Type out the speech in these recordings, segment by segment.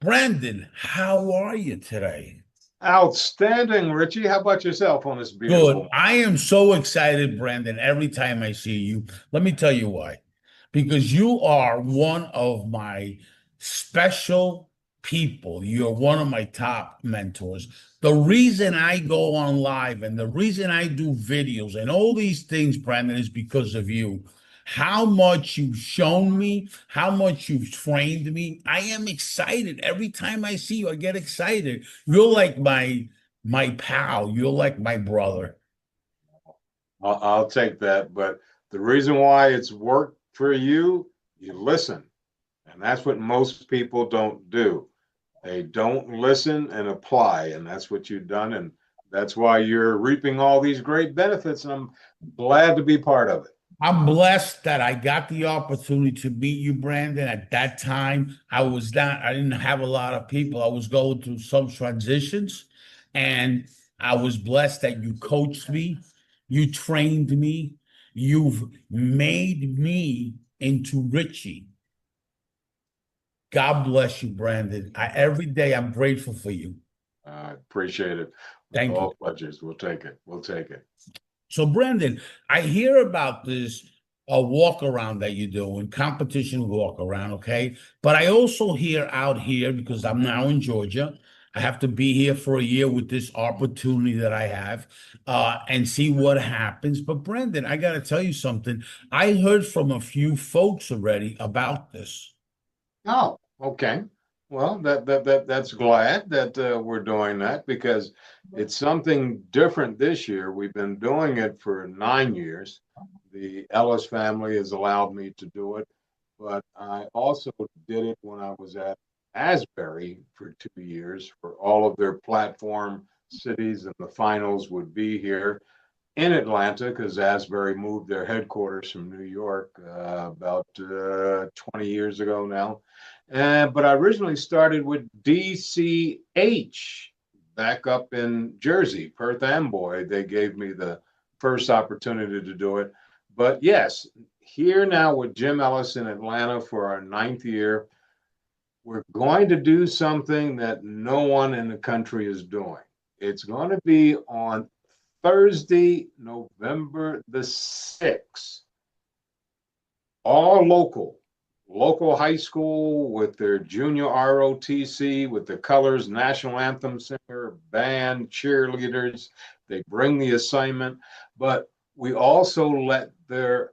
Brandon, how are you today? Outstanding, Richie. How about yourself on this beautiful Good. morning? I am so excited, Brandon, every time I see you. Let me tell you why. Because you are one of my special people. You're one of my top mentors. The reason I go on live and the reason I do videos and all these things, Brandon, is because of you. How much you've shown me, how much you've trained me. I am excited. Every time I see you, I get excited. You're like my pal. You're like my brother. I'll take that. But the reason why it's worked for you, you listen. And that's what most people don't do. They don't listen and apply. And that's what you've done. And that's why you're reaping all these great benefits. And I'm glad to be part of it. I'm blessed that I got the opportunity to meet you, Brandon. At that time, I didn't have a lot of people. I was going through some transitions, and I was blessed that you coached me, you trained me, you've made me into Richie. God bless you, Brandon. Every day I'm grateful for you. I appreciate it with Thank you. all pleasures. We'll take it. We'll take it. So, Brandon, I hear about this walk around that you do and competition walk around, okay? But I also hear out here because I'm now in Georgia. I have to be here for a year with this opportunity that I have and see what happens. But Brandon, I got to tell you something. I heard from a few folks already about this. Oh, okay. Well, that's glad that we're doing that because it's something different this year. We've been doing it for 9 years. The Ellis family has allowed me to do it, but I also did it when I was at Asbury for 2 years for all of their platform cities, and the finals would be here in Atlanta because Asbury moved their headquarters from New York about 20 years ago now. But I originally started with DCH back up in Jersey, Perth Amboy. They gave me the first opportunity to do it. But yes, here now with Jim Ellis in Atlanta for our ninth year, we're going to do something that no one in the country is doing. It's going to be on Thursday, November the 6th, all local high school with their junior ROTC, with the colors, national anthem singer, band, cheerleaders. They bring the assignment, but we also let their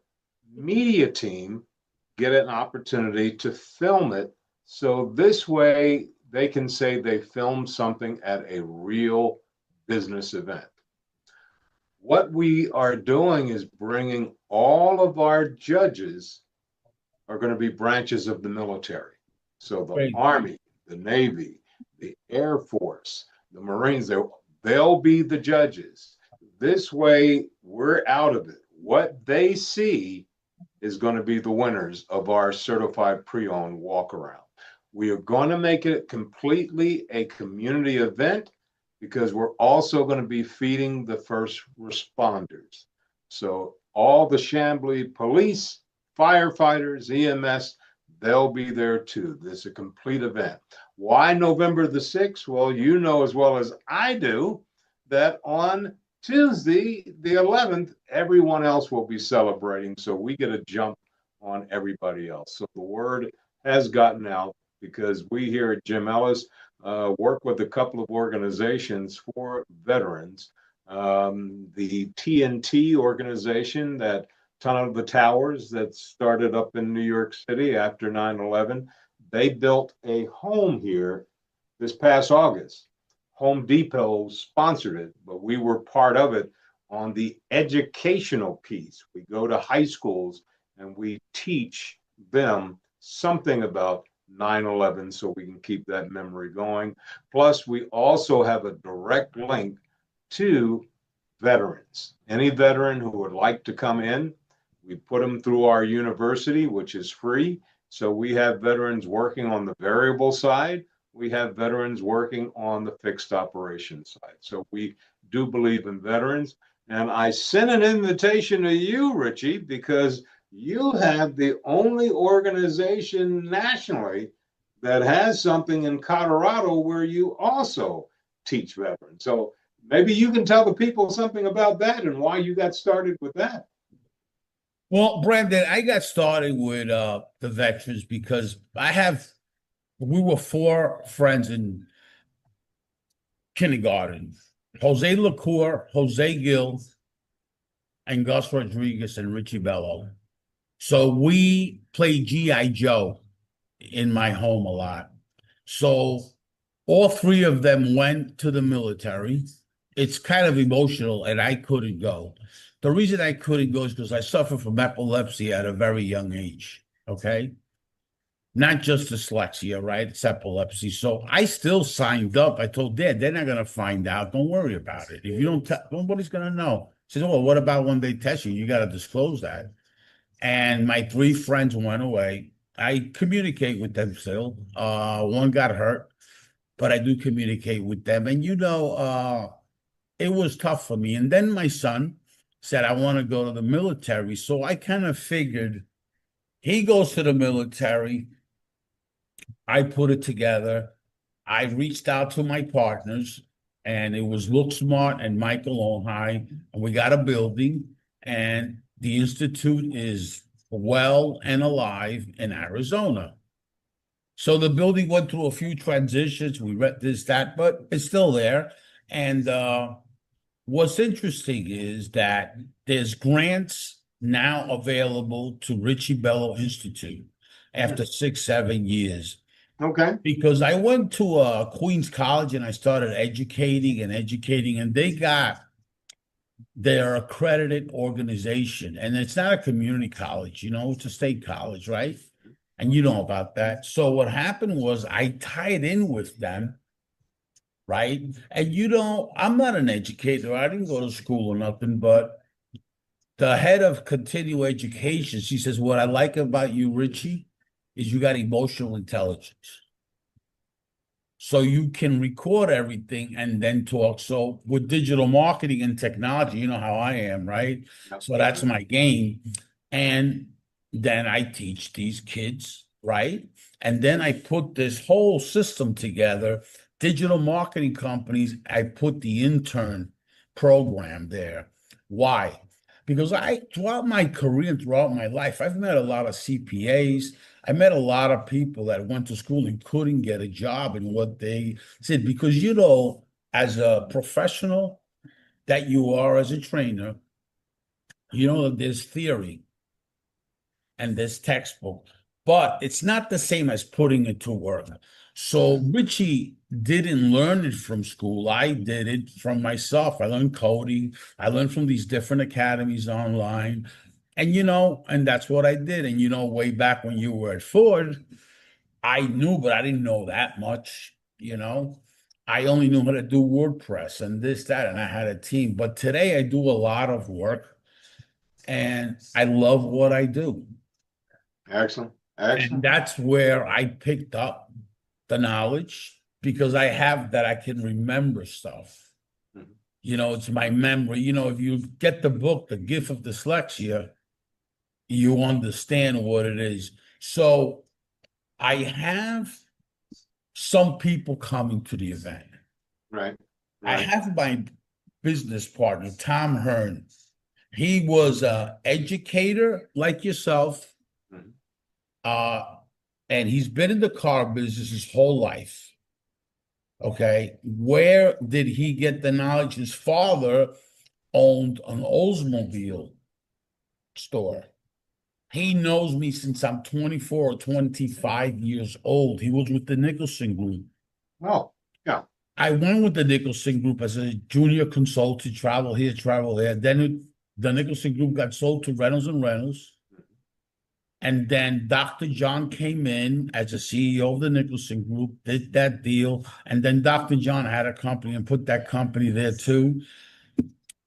media team get an opportunity to film it. So this way they can say they filmed something at a real business event. What we are doing is bringing all of our judges are going to be branches of the military. So the Great. Army, the Navy, the Air Force, the Marines, they'll be the judges. This way, we're out of it. What they see is going to be the winners of our certified pre-owned walk around. We are going to make it completely a community event because we're also going to be feeding the first responders. So all the Chambly police, firefighters, EMS, they'll be there too. This is a complete event. Why November the 6th? Well, you know as well as I do that on Tuesday, the 11th, everyone else will be celebrating. So we get a jump on everybody else. So the word has gotten out because we here at Jim Ellis work with a couple of organizations for veterans. The TNT organization, that Ton of the Towers that started up in New York City after 9/11, they built a home here this past August. Home Depot sponsored it, but we were part of it on the educational piece. We go to high schools and we teach them something about 9/11 so we can keep that memory going. Plus, we also have a direct link to veterans. Any veteran who would like to come in, we put them through our university, which is free. So we have veterans working on the variable side. We have veterans working on the fixed operation side. So we do believe in veterans. And I sent an invitation to you, Richie, because you have the only organization nationally that has something in Colorado where you also teach veterans. So maybe you can tell the people something about that and why you got started with that. Well, Brandon, I got started with the veterans because we were four friends in kindergarten. Jose LaCour, Jose Gill, and Gus Rodriguez and Richie Bello. So we played G.I. Joe in my home a lot. So all three of them went to the military. It's kind of emotional, and I couldn't go. The reason I couldn't go is because I suffered from epilepsy at a very young age. Okay. Not just dyslexia, right? It's epilepsy. So I still signed up. I told Dad, they're not going to find out. Don't worry about it. If you don't tell, nobody's going to know. He says, well, what about when they test you? You got to disclose that. And my three friends went away. I communicate with them still. One got hurt, but I do communicate with them. And it was tough for me. And then my son said, I want to go to the military. So I kind of figured he goes to the military. I put it together. I reached out to my partners, and it was Look Smart and Michael Onhai, and we got a building, and the institute is well and alive in Arizona. So the building went through a few transitions. We read this, that, but it's still there. And what's interesting is that there's grants now available to Richie Bello Institute after 6, 7 years. Okay. Because I went to Queens College and I started educating, and they got their accredited organization. And it's not a community college, it's a state college, right? And you know about that. So what happened was I tied in with them, right? And I'm not an educator. I didn't go to school or nothing, but the head of continuing education, she says, what I like about you, Richie, is you got emotional intelligence. So you can record everything and then talk. So with digital marketing and technology, you know how I am, right? So that's my game. And then I teach these kids, right? And then I put this whole system together. Digital marketing companies, I put the intern program there. Why? Because throughout my career and throughout my life, I've met a lot of CPAs. I met a lot of people that went to school and couldn't get a job in what they said. Because, as a professional that you are as a trainer, there's theory and there's textbook, but it's not the same as putting it to work. So Richie didn't learn it from school. I did it from myself. I learned coding. I learned from these different academies online. And that's what I did. And way back when you were at Ford, I knew, but I didn't know that much. I only knew how to do WordPress and this, that, and I had a team. But today I do a lot of work and I love what I do. Excellent. And that's where I picked up the knowledge because I have that I can remember stuff. It's my memory. If you get the book, The Gift of Dyslexia, you understand what it is. So I have some people coming to the event. Right. I have my business partner, Tom Hearn. He was an educator like yourself. And he's been in the car business his whole life. Okay. Where did he get the knowledge? His father owned an Oldsmobile store. He knows me since I'm 24 or 25 years old. He was with the Nicholson Group. Oh, yeah. I went with the Nicholson Group as a junior consultant, travel here, travel there. Then the Nicholson Group got sold to Reynolds and Reynolds. And then Dr. John came in as a CEO of the Nicholson Group, did that deal. And then Dr. John had a company and put that company there too,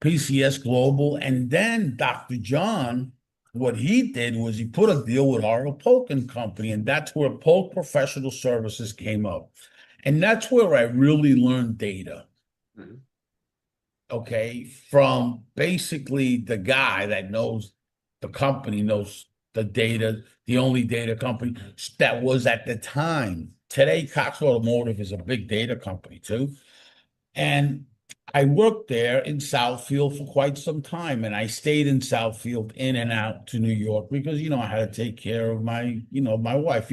PCS Global. And then Dr. John, what he did was he put a deal with Arlo Polk and Company, and that's where Polk Professional Services came up. And that's where I really learned data. Okay, from basically the guy that knows the company, knows the data, the only data company that was at the time today Cox Automotive is a big data company too. And I worked there in Southfield for quite some time, and I stayed in Southfield in and out to New York because, I had to take care of my wife,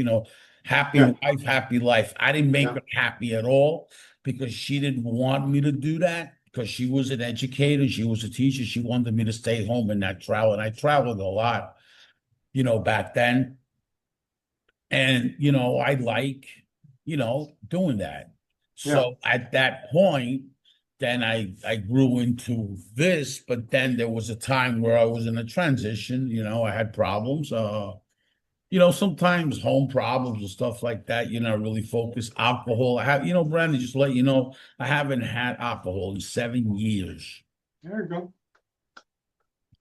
happy Yeah, wife, happy life. I didn't make yeah, her happy at all because she didn't want me to do that because she was an educator, she was a teacher. She wanted me to stay home and not travel. And I traveled a lot, back then. And, I like, doing that. yeah. So at that point, then I grew into this, but then there was a time where I was in a transition, I had problems, sometimes home problems and stuff like that. You're not really focused. Alcohol. I have, Brandon, just to let you know, I haven't had alcohol in 7 years. There you go.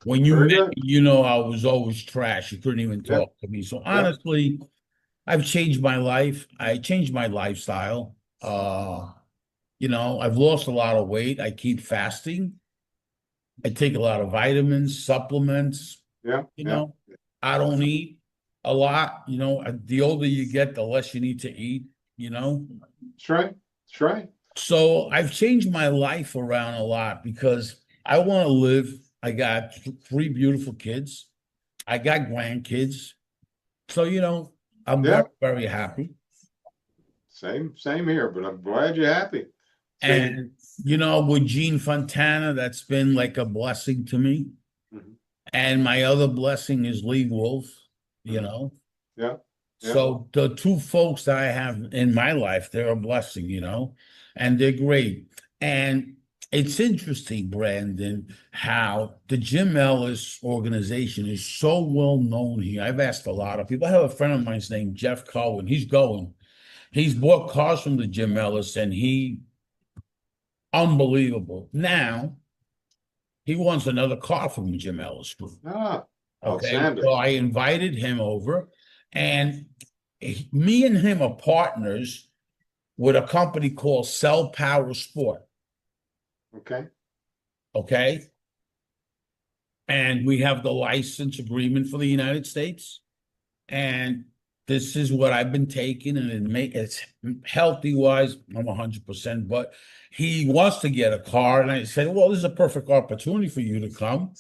When you Very met good. me, I was always trash. You couldn't even Yeah, talk to me. So yeah. honestly, I've changed my life. I changed my lifestyle. I've lost a lot of weight. I keep fasting. I take a lot of vitamins, supplements. Yeah, You yeah. know, I don't eat a lot. The older you get, the less you need to eat. That's right. That's right. So I've changed my life around a lot because I want to live. I got three beautiful kids. I got grandkids. So, I'm very, Yeah, very happy. same here, but I'm glad you're happy. See, And, with Gene Fontana, that's been like a blessing to me. mhm, And my other blessing is Lee Wolf, you mhm. know. Yeah, yeah, So the two folks that I have in my life, they're a blessing, and they're great. And it's interesting, Brandon, how the Jim Ellis organization is so well known here. I've asked a lot of people. I have a friend of mine named Jeff Cohen. He's going. He's bought cars from the Jim Ellis, and unbelievable. Now he wants another car from the Jim Ellis Group. ah, Okay, outstanding. so I invited him over, and me and him are partners with a company called Cell Power Sport. Okay, Okay, and we have the license agreement for the United States, and this is what I've been taking, and it's healthy wise. I'm 100%, but he wants to get a car, and I said, well, this is a perfect opportunity for you to come,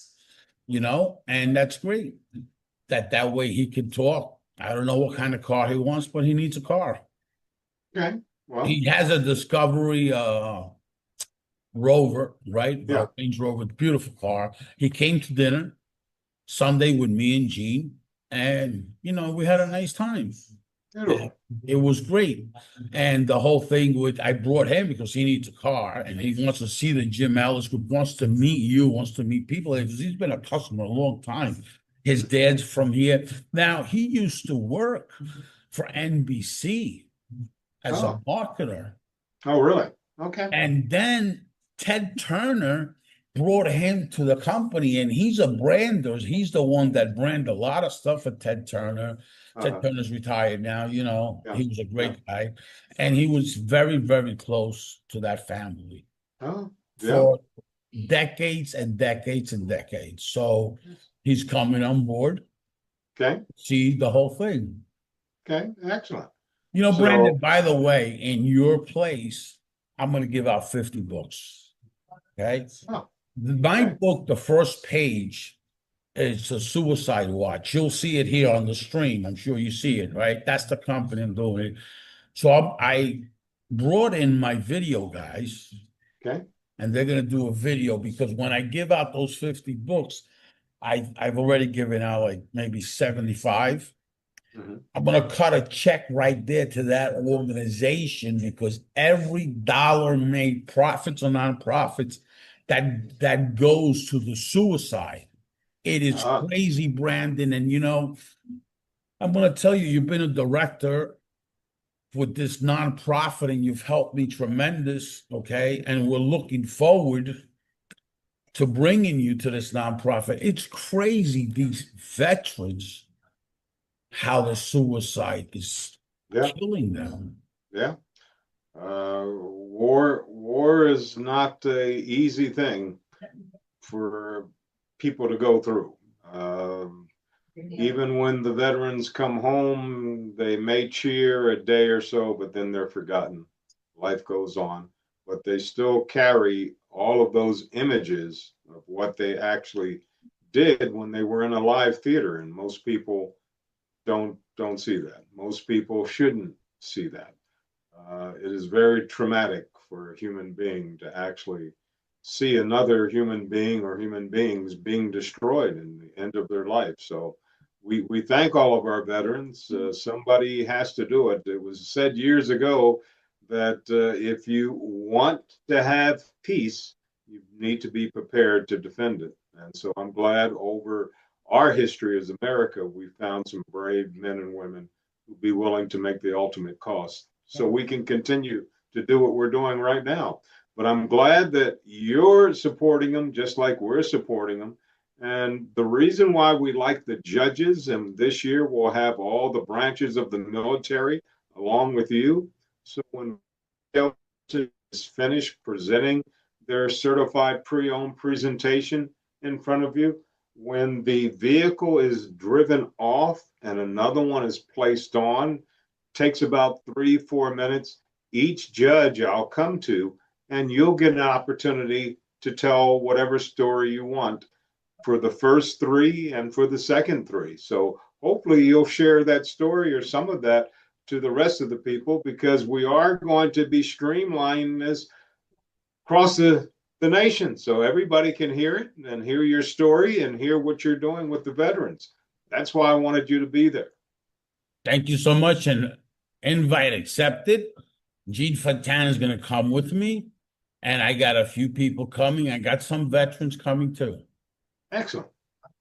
and that's great. That way he can talk. I don't know what kind of car he wants, but he needs a car. okay. Well, He has a Discovery Rover, right? yeah, Range Rover, beautiful car. He came to dinner Sunday with me and Gene, and we had a nice time. It, beautiful. it was great. And the whole thing with I brought him because he needs a car and he wants to see the Jim Ellis Group, wants to meet you, wants to meet people. He's been a customer a long time. His dad's from here. Now he used to work for NBC as a Oh, marketer. oh, really? Okay. And then Ted Turner brought him to the company, and he's a brander. He's the one that branded a lot of stuff for Ted Turner. Ted Uh-huh. Turner's retired now, Yeah, he was a yeah. great guy. And he was very, very close to that family Oh, yeah. for decades and decades and decades. So he's coming on board, Okay, see the whole thing. okay. Excellent. Brandon, So, by the way, in your place, I'm going to give out 50 books. Okay. oh, My okay. book, the first page, is a suicide watch. You'll see it here on the stream. I'm sure you see it, right? That's the company I'm doing it. So I brought in my video guys, Okay. and they're going to do a video because when I give out those 50 books, I've already given out like maybe 75. Hmm. I'm going to cut a check right there to that organization because every dollar made, profits or nonprofits, that goes to the suicide. It is Uh, crazy, Brandon. And I'm going to tell you, you've been a director with this nonprofit and you've helped me tremendous. Okay. And we're looking forward to bringing you to this nonprofit. It's crazy, these veterans, how the suicide is yeah, killing them. yeah. War is not a easy thing for people to go through. Even when the veterans come home, they may cheer a day or so, but then they're forgotten. Life goes on, but they still carry all of those images of what they actually did when they were in a live theater, and most people don't see that. Most people shouldn't see that. It is very traumatic for a human being to actually see another human being or human beings being destroyed in the end of their life. So we thank all of our veterans. Somebody has to do it. It was said years ago that if you want to have peace, you need to be prepared to defend it. And so I'm glad over our history as America, we found some brave men and women who'd be willing to make the ultimate cost so we can continue to do what we're doing right now. But I'm glad that you're supporting them just like we're supporting them. And the reason why we like the judges, and this year we'll have all the branches of the military along with you. So when is finished presenting their certified pre-owned presentation in front of you, when the vehicle is driven off and another one is placed on, takes about 3 4 minutes. Each judge I'll come to, and you'll get an opportunity to tell whatever story you want for the first three and for the second three. So hopefully you'll share that story or some of that to the rest of the people, because we are going to be streamlining this across the nation so everybody can hear it and hear your story and hear what you're doing with the veterans. That's why I wanted you to be there. Thank you so much. And invite accepted. Gene Fontana is going to come with me. And I got a few people coming. I got some veterans coming too. Excellent.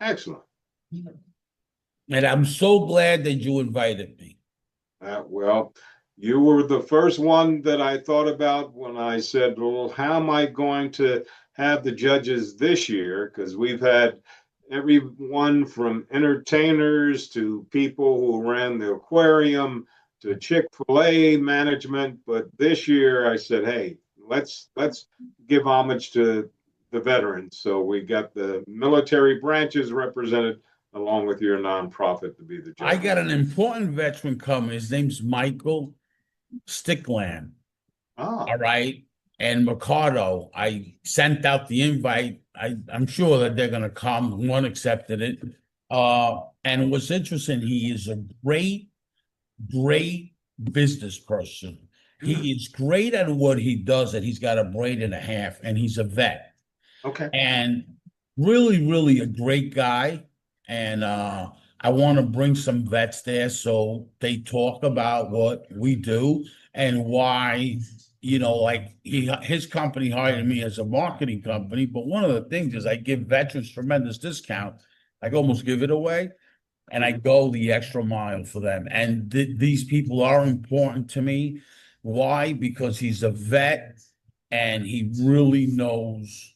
Excellent. And I'm so glad that you invited me. Well, you were the first one that I thought about when I said, well, how am I going to have the judges this year? Because we've had everyone from entertainers to people who ran the aquarium to Chick-fil-A management. But this year I said, hey, let's give homage to the veterans. So we got the military branches represented along with your nonprofit to be the judge. I got an important veteran coming. His name's Michael Stickland. All right. And Mercado, I sent out the invite. I'm sure that they're going to come. One accepted it. And what's interesting, he is a great, great business person. He is great at what he does, and he's got a brain and a half, and he's a vet. Okay. And really, really a great guy. And I want to bring some vets there so they talk about what we do and why, like his company hired me as a marketing company. But one of the things is I give veterans tremendous discount. I almost give it away, and I go the extra mile for them. And these people are important to me. Why? Because he's a vet and he really knows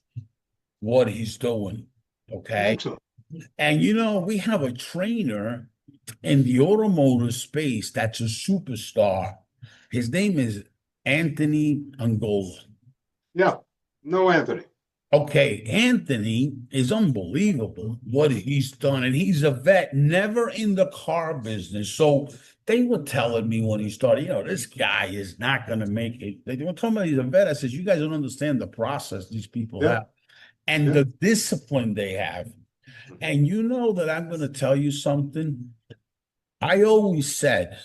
what he's doing. Okay. Excellent. And we have a trainer in the automotive space that's a superstar. His name is Anthony Angola. Yeah, no, Anthony. Okay, Anthony is unbelievable what he's done, and he's a vet, never in the car business. So they were telling me when he started, this guy is not going to make it. They were talking about he's a vet. I said, you guys don't understand the process these people have and the discipline they have. And you know that I'm going to tell you something. I always said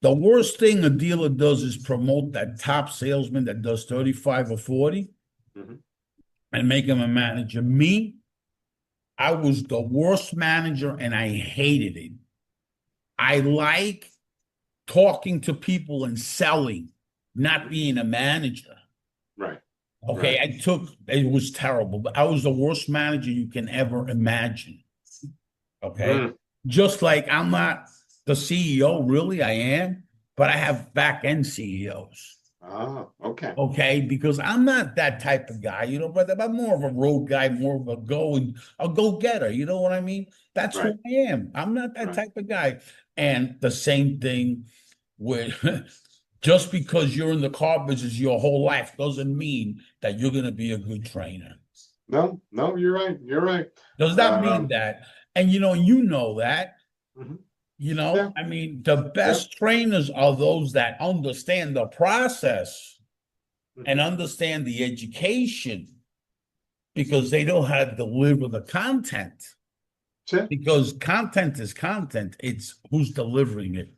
the worst thing a dealer does is promote that top salesman that does 35 or 40 and make him a manager. Me, I was the worst manager and I hated it. I like talking to people and selling, not being a manager. Right. Okay, right. It was terrible, but I was the worst manager you can ever imagine. Okay. Just like I'm not the CEO, really, I am, but I have back-end CEOs. Okay. Okay, because I'm not that type of guy, but I'm more of a road guy, more of a go-getter, you know what I mean? That's who I am. I'm not that type of guy. And the same thing with just because you're in the car business your whole life doesn't mean that you're going to be a good trainer. No, you're right. You're right. Does that mean that And you know that. Mhm. Yeah, I mean, the yeah. best trainers are those that understand the process and Mhm. understand the education because they know how to deliver the content. That's it. Because content is content, it's who's delivering it.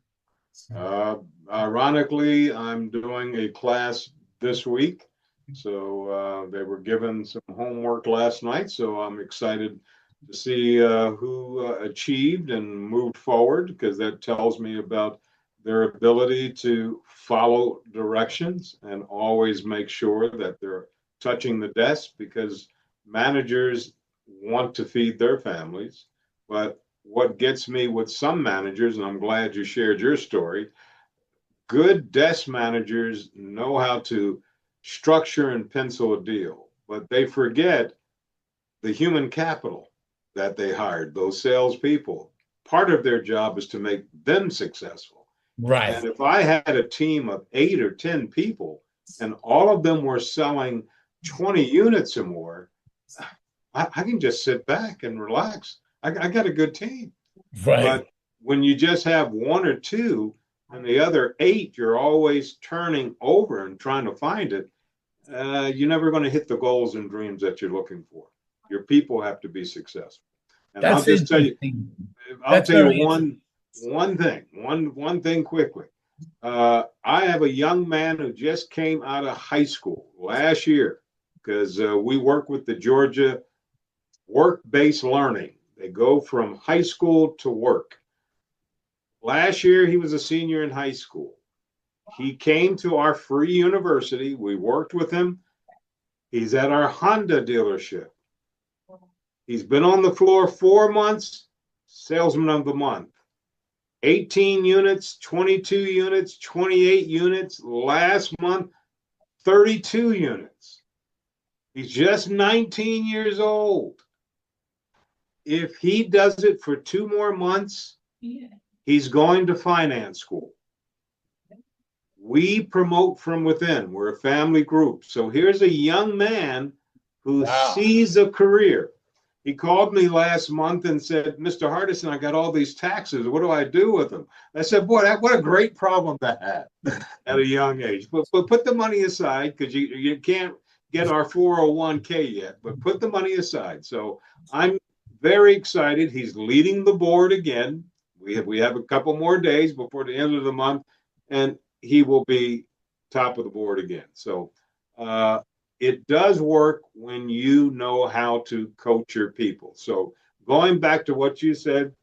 Uh, Ironically, I'm doing a class this week. So they were given some homework last night. So I'm excited to see who achieved and moved forward because that tells me about their ability to follow directions and always make sure that they're touching the desk because managers want to feed their families. But what gets me with some managers, and I'm glad you shared your story, good desk managers know how to structure and pencil a deal, but they forget the human capital that they hired, those salespeople. Part of their job is to make them successful. Right. And if I had a team of 8 or 10 people and all of them were selling 20 units or more, I can just sit back and relax. I got a good team. Right. But when you just have one or two and the other eight, you're always turning over and trying to find it, you're never going to hit the goals and dreams that you're looking for. Your people have to be successful. And I'll That's just tell you, interesting. I'll That's tell you very interesting. one thing quickly. I have a young man who just came out of high school last year because we work with the Georgia work-based learning. They go from high school to work. Last year, he was a senior in high school. He came to our free university. We worked with him. He's at our Honda dealership. He's been on the floor 4 months, salesman of the month. 18 units, 22 units, 28 units. Last month, 32 units. He's just 19 years old. If he does it for 2 more months, he's going to finance school. We promote from within. We're a family group. So here's a young man who Wow. sees a career. He called me last month and said, Mr. Hardison, I got all these taxes. What do I do with them? I said, boy, what a great problem to have at a young age. But put the money aside because you can't get our 401k yet, but put the money aside. So I'm very excited. He's leading the board again. We have a couple more days before the end of the month. And he will be top of the board again. So it does work when you know how to coach your people. So going back to what you said,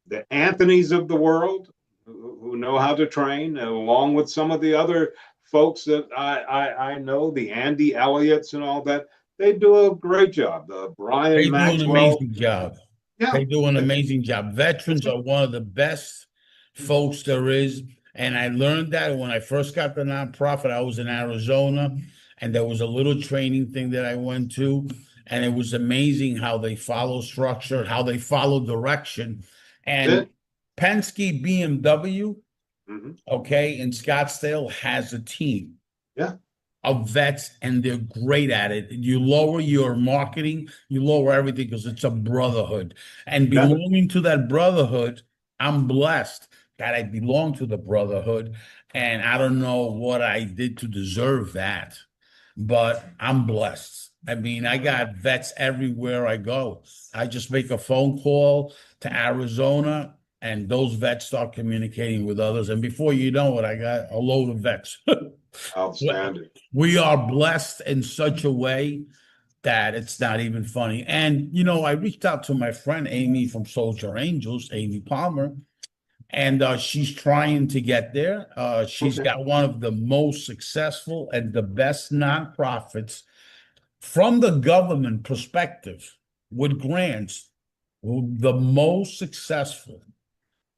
the Anthonys of the world who know how to train, along with some of the other folks that I know, the Andy Elliott's and all that, they do a great job. The Brian They do an Maxwell, amazing job. yeah, They do an yeah, amazing job. Veterans are one of the best folks there is. And I learned that when I first got the nonprofit, I was in Arizona, and there was a little training thing that I went to. And it was amazing how they follow structure, how they follow direction. that's And it. Penske BMW, Mhm. okay, in Scottsdale has a team Yeah, of vets, and they're great at it. You lower your marketing, you lower everything because it's a brotherhood. And yeah. belonging to that brotherhood, I'm blessed that I belong to the brotherhood. And I don't know what I did to deserve that, but I'm blessed. I mean, I got vets everywhere I go. I just make a phone call to Arizona, and those vets start communicating with others. And before you know it, I got a load of vets. Outstanding. We are blessed in such a way that it's not even funny. And, I reached out to my friend Amy from Soldier Angels, Amy Palmer, and she's trying to get there. She's Okay. got one of the most successful and the best nonprofits from the government perspective with grants, the most successful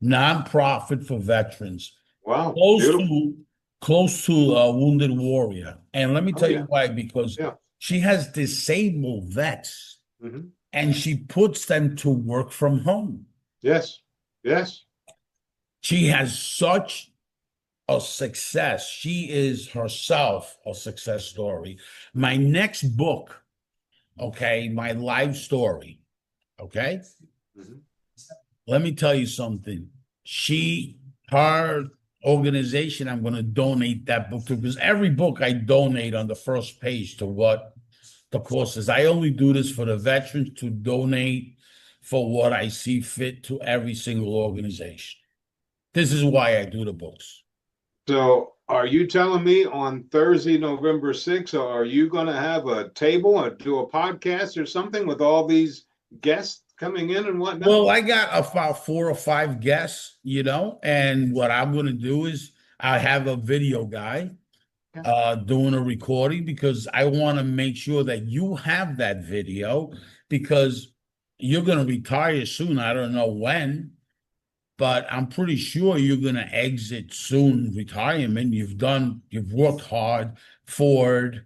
nonprofit for veterans, Wow. close Beautiful. to close to a Wounded Warrior. And let me Oh tell you yeah. why, because Yeah. she has disabled vets Hmm. and she puts them to work from home. Yes. Yes. She has such a success. She is herself a success story. My next book, okay, my life story, okay, Hmm. let me tell you something. Her organization, I'm going to donate that book to, because every book I donate on the first page to what the course is. I only do this for the veterans to donate for what I see fit to every single organization. This is why I do the books. So are you telling me on Thursday, November 6th, are you going to have a table or do a podcast or something with all these guests coming in and whatnot? Well, I got about 4 or 5 guests, and what I'm going to do is I have a video guy doing a recording, because I want to make sure that you have that video, because you're going to retire soon. I don't know when, but I'm pretty sure you're going to exit soon retirement. You've worked hard. Ford,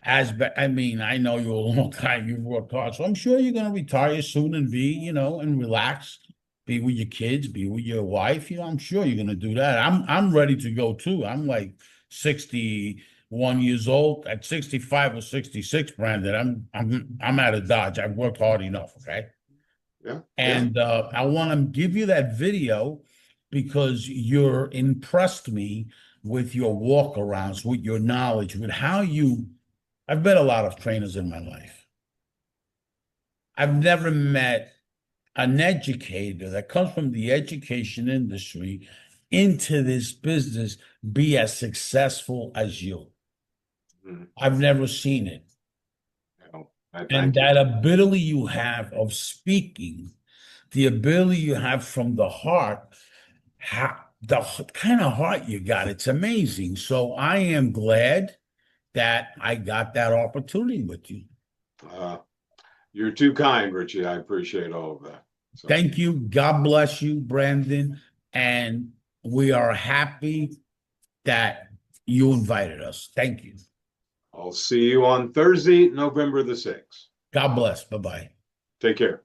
I mean, I know you a long time, you've worked hard, so I'm sure you're going to retire soon and be, and relax, be with your kids, be with your wife. I'm sure you're going to do that. I'm ready to go too. I'm like 61 years old. At 65 or 66, Brandon, I'm out of Dodge. I've worked hard enough. Okay. Yeah. And I want to give you that video because you're impressed me with your walk-arounds, with your knowledge, with how I've met a lot of trainers in my life. I've never met an educator that comes from the education industry into this business be as successful as you. Mhm. I've never seen it. I And thank you. that ability you have of speaking, the ability you have from the heart, the kind of heart you got, it's amazing. So I am glad that I got that opportunity with you. Uh, you're too kind, Richie. I appreciate all of that. So, Thank you. God bless you, Brandon. And we are happy that you invited us. Thank you. I'll see you on Thursday, November the 6th. God bless. Bye-bye. Take care.